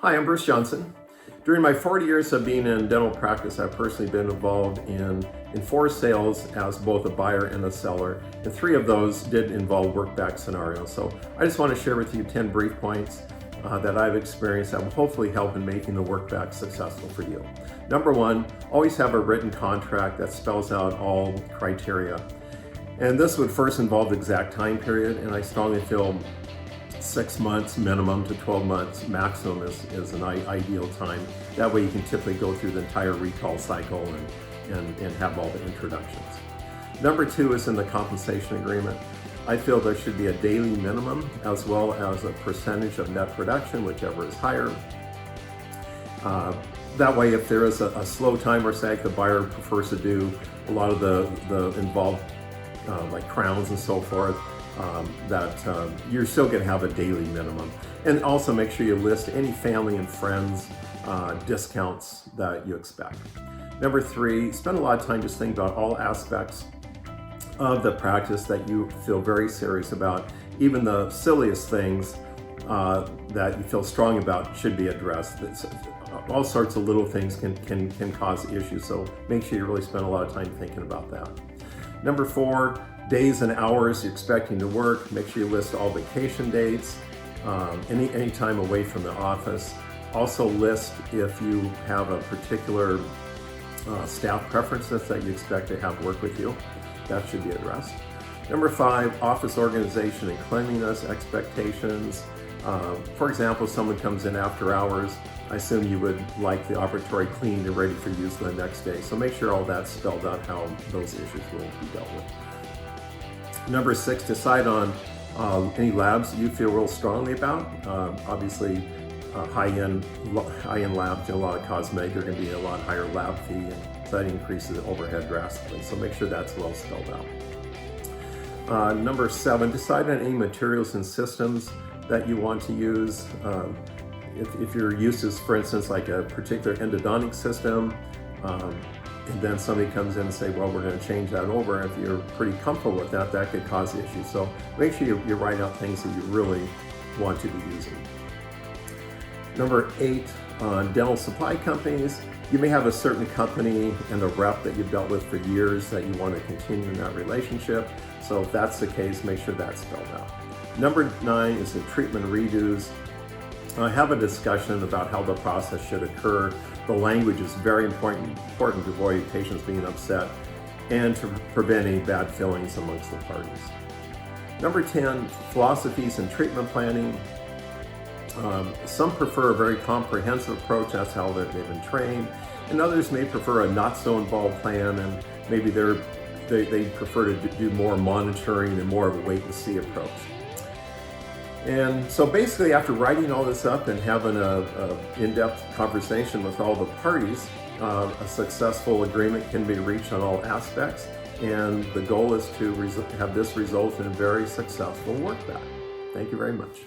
Hi, I'm Bruce Johnson. During my 40 years of being in dental practice, I've personally been involved in 4 sales as both a buyer and a seller, and 3 of those did involve workback scenarios. So I just want to share with you 10 brief points that I've experienced that will hopefully help in making the workback successful for you. Number 1, always have a written contract that spells out all criteria. And this would first involve the exact time period, and I strongly feel 6 months minimum to 12 months maximum is an ideal time. That way you can typically go through the entire recall cycle and have all the introductions. Number 2 is in the compensation agreement. I feel there should be a daily minimum as well as a percentage of net production, whichever is higher. That way if there is a slow time or say the buyer prefers to do a lot of the involved like crowns and so forth, you're still going to have a daily minimum. And also make sure you list any family and friends discounts that you expect. Number 3, spend a lot of time just thinking about all aspects of the practice that you feel very serious about. Even the silliest things that you feel strong about should be addressed. All sorts of little things can cause issues, so make sure you really spend a lot of time thinking about that. Number 4, days and hours you're expecting to work. Make sure you list all vacation dates, any time away from the office. Also list if you have a particular staff preferences that you expect to have work with you. That should be addressed. Number 5, office organization and cleanliness expectations. For example, if someone comes in after hours, I assume you would like the operatory cleaned and ready for use the next day. So make sure all that's spelled out how those issues will be dealt with. Number 6, decide on any labs you feel real strongly about. Obviously, high-end labs, a lot of cosmetic, they're going to be a lot higher lab fee, and so that increases the overhead drastically. So make sure that's well spelled out. Number 7, decide on any materials and systems that you want to use. If your use is, for instance, like a particular endodontic system, and then somebody comes in and say, well, we're going to change that over. If you're pretty comfortable with that, that could cause issues. So make sure you write out things that you really want to be using. Number 8, dental supply companies. You may have a certain company and a rep that you've dealt with for years that you want to continue in that relationship. So if that's the case, make sure that's spelled out. Number 9 is the treatment redos. Have a discussion about how the process should occur. The language is very important to avoid patients being upset and to prevent any bad feelings amongst the parties. Number 10, philosophies and treatment planning. Some prefer a very comprehensive approach, that's how they've been trained, and others may prefer a not so involved plan, and maybe they prefer to do more monitoring and more of a wait and see approach. And so basically, after writing all this up and having an in-depth conversation with all the parties, a successful agreement can be reached on all aspects, and the goal is to have this result in a very successful workback. Thank you very much.